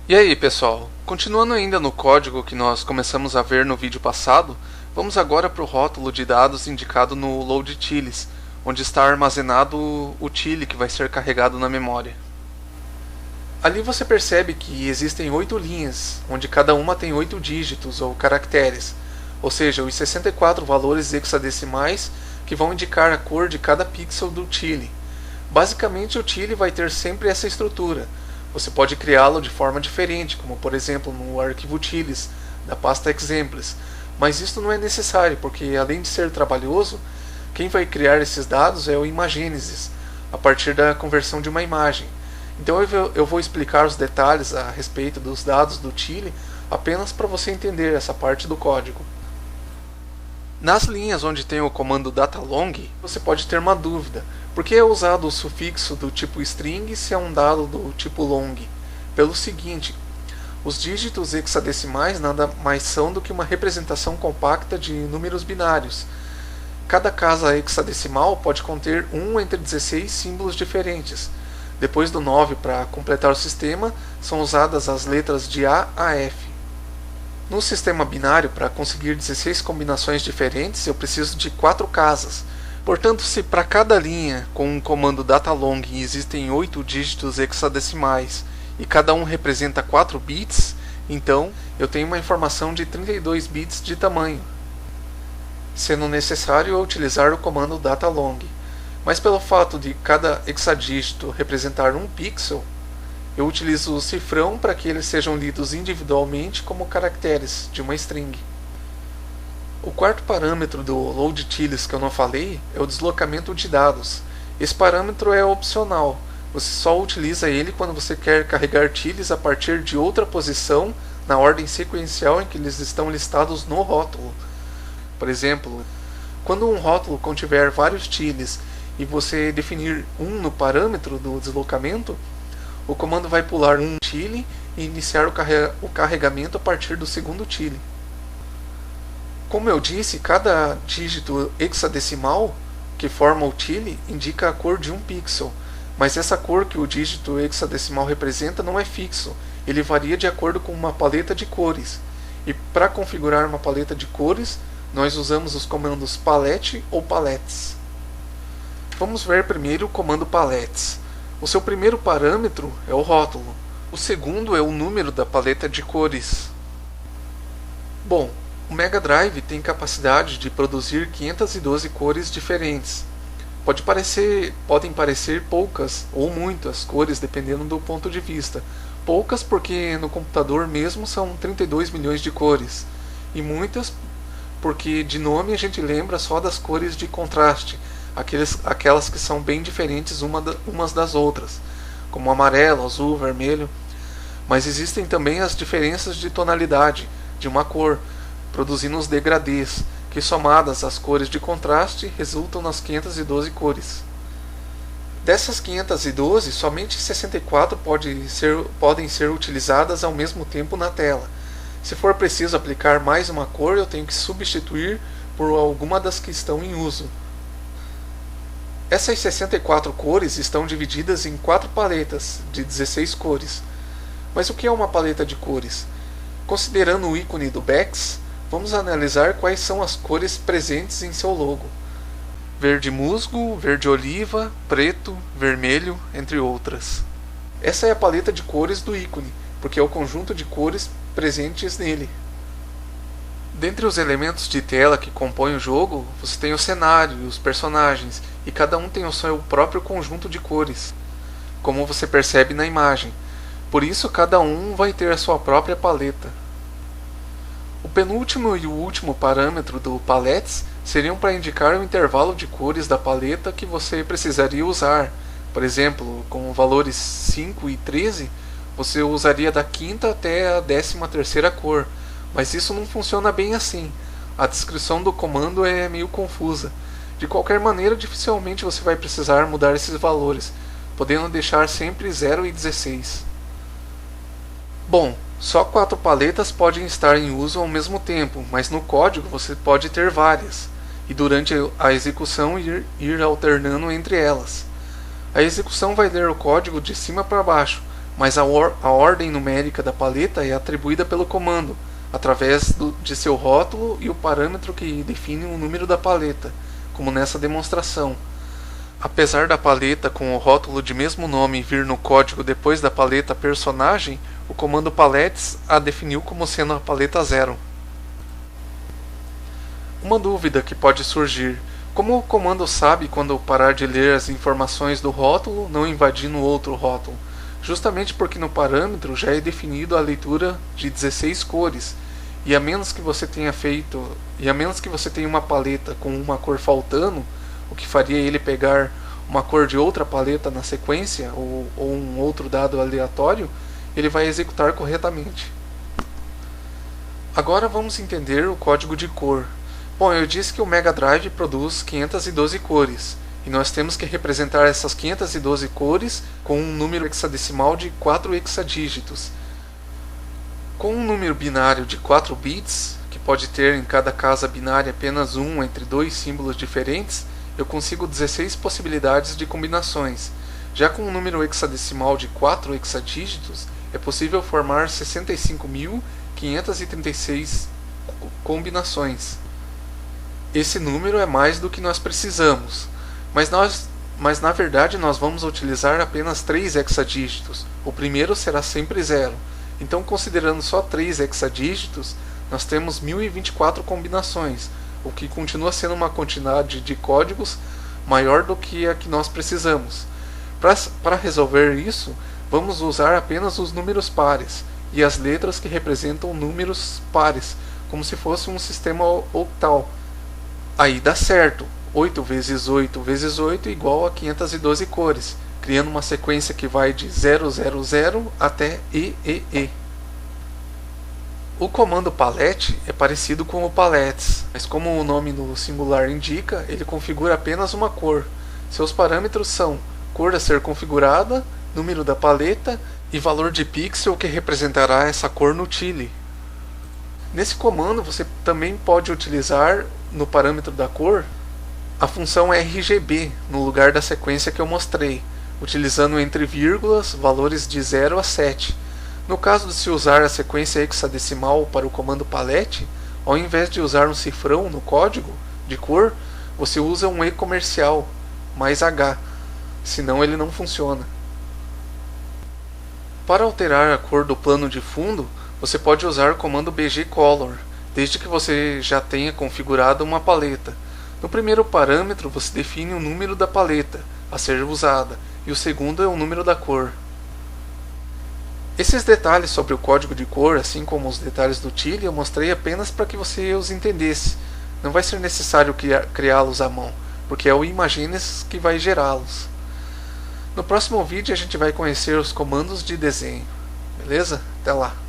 E aí pessoal, continuando ainda no código que nós começamos a ver no vídeo passado, vamos agora para o rótulo de dados indicado no load_utils, onde está armazenado o util que vai ser carregado na memória. Ali você percebe que existem 8 linhas, onde cada uma tem 8 dígitos ou caracteres, ou seja, os 64 valores hexadecimais que vão indicar a cor de cada pixel do util. Basicamente o util vai ter sempre essa estrutura. Você pode criá-lo de forma diferente, como por exemplo no arquivo utils da pasta examples, mas isso não é necessário, porque além de ser trabalhoso, quem vai criar esses dados é o ImaGenesis, a partir da conversão de uma imagem. Então eu vou explicar os detalhes a respeito dos dados do util apenas para você entender essa parte do código. Nas linhas onde tem o comando datalong, você pode ter uma dúvida. Por que é usado o sufixo do tipo string se é um dado do tipo long? Pelo seguinte, os dígitos hexadecimais nada mais são do que uma representação compacta de números binários. Cada casa hexadecimal pode conter 1 entre 16 símbolos diferentes. Depois do 9 para completar o sistema, são usadas as letras de A a F. No sistema binário, para conseguir 16 combinações diferentes, eu preciso de 4 casas. Portanto, se para cada linha com o comando datalong existem 8 dígitos hexadecimais e cada um representa 4 bits, então eu tenho uma informação de 32 bits de tamanho, sendo necessário eu utilizar o comando datalong. Mas pelo fato de cada hexadígito representar um pixel, eu utilizo o cifrão para que eles sejam lidos individualmente como caracteres de uma string. O quarto parâmetro do load_utils que eu não falei é o deslocamento de dados. Esse parâmetro é opcional, você só utiliza ele quando você quer carregar utils a partir de outra posição na ordem sequencial em que eles estão listados no rótulo. Por exemplo, quando um rótulo contiver vários utils e você definir um no parâmetro do deslocamento, o comando vai pular um util e iniciar o carregamento a partir do segundo util. Como eu disse, cada dígito hexadecimal que forma o util indica a cor de um pixel, mas essa cor que o dígito hexadecimal representa não é fixo, ele varia de acordo com uma paleta de cores. E para configurar uma paleta de cores, nós usamos os comandos palette ou palettes. Vamos ver primeiro o comando palettes. O seu primeiro parâmetro é o rótulo. O segundo é o número da paleta de cores. Bom, o Mega Drive tem capacidade de produzir 512 cores diferentes. Podem parecer poucas ou muitas cores dependendo do ponto de vista. Poucas porque no computador mesmo são 32 milhões de cores. E muitas porque de nome a gente lembra só das cores de contraste, aquelas que são bem diferentes umas das outras, como amarelo, azul, vermelho. Mas existem também as diferenças de tonalidade de uma cor, produzindo os degradês, que somadas às cores de contraste resultam nas 512 cores. Dessas 512, somente 64 podem ser utilizadas ao mesmo tempo na tela. Se for preciso aplicar mais uma cor, eu tenho que substituir por alguma das que estão em uso. Essas 64 cores estão divididas em 4 paletas de 16 cores. Mas o que é uma paleta de cores? Considerando o ícone do BEX, vamos analisar quais são as cores presentes em seu logo. Verde musgo, verde oliva, preto, vermelho, entre outras. Essa é a paleta de cores do ícone, porque é o conjunto de cores presentes nele. Dentre os elementos de tela que compõem o jogo, você tem o cenário e os personagens, e cada um tem o seu próprio conjunto de cores, como você percebe na imagem. Por isso, cada um vai ter a sua própria paleta. O penúltimo e o último parâmetro do palettes seriam para indicar o intervalo de cores da paleta que você precisaria usar. Por exemplo, com valores 5 e 13, você usaria da quinta até a 13ª cor. Mas isso não funciona bem assim. A descrição do comando é meio confusa. De qualquer maneira, dificilmente você vai precisar mudar esses valores, podendo deixar sempre 0 e 16. Bom, só 4 paletas podem estar em uso ao mesmo tempo, mas no código você pode ter várias, e durante a execução ir alternando entre elas. A execução vai ler o código de cima para baixo, mas a ordem numérica da paleta é atribuída pelo comando, através de seu rótulo e o parâmetro que define o número da paleta, como nessa demonstração. Apesar da paleta com o rótulo de mesmo nome vir no código depois da paleta personagem, o comando palettes a definiu como sendo a paleta 0. Uma dúvida que pode surgir: como o comando sabe quando parar de ler as informações do rótulo, não invadindo outro rótulo? Justamente porque no parâmetro já é definido a leitura de 16 cores, e a menos que você tenha uma paleta com uma cor faltando, o que faria ele pegar uma cor de outra paleta na sequência, ou um outro dado aleatório, ele vai executar corretamente. Agora vamos entender o código de cor. Bom, eu disse que o Mega Drive produz 512 cores, e nós temos que representar essas 512 cores com um número hexadecimal de 4 hexadígitos. Com um número binário de 4 bits, que pode ter em cada casa binária apenas um entre dois símbolos diferentes, eu consigo 16 possibilidades de combinações. Já com um número hexadecimal de 4 hexadígitos, é possível formar 65.536 combinações. Esse número é mais do que nós precisamos, mas na verdade nós vamos utilizar apenas 3 hexadígitos. O primeiro será sempre 0. Então, considerando só 3 hexadígitos, nós temos 1024 combinações, o que continua sendo uma quantidade de códigos maior do que a que nós precisamos. Para resolver isso, vamos usar apenas os números pares e as letras que representam números pares, como se fosse um sistema octal. Aí dá certo, 8 vezes 8 vezes 8 igual a 512 cores, criando uma sequência que vai de 000 até EEE. O comando palette é parecido com o palettes, mas como o nome no singular indica, ele configura apenas uma cor. Seus parâmetros são cor a ser configurada, número da paleta e valor de pixel que representará essa cor no tile. Nesse comando você também pode utilizar no parâmetro da cor a função RGB no lugar da sequência que eu mostrei, utilizando entre vírgulas valores de 0 a 7. No caso de se usar a sequência hexadecimal para o comando palette, ao invés de usar um cifrão no código de cor, você usa um E comercial mais H, senão ele não funciona. Para alterar a cor do plano de fundo, você pode usar o comando bgcolor, desde que você já tenha configurado uma paleta. No primeiro parâmetro você define o número da paleta a ser usada, e o segundo é o número da cor. Esses detalhes sobre o código de cor, assim como os detalhes do tile, eu mostrei apenas para que você os entendesse. Não vai ser necessário criá-los à mão, porque é o Imagines que vai gerá-los. No próximo vídeo a gente vai conhecer os comandos de desenho. Beleza? Até lá!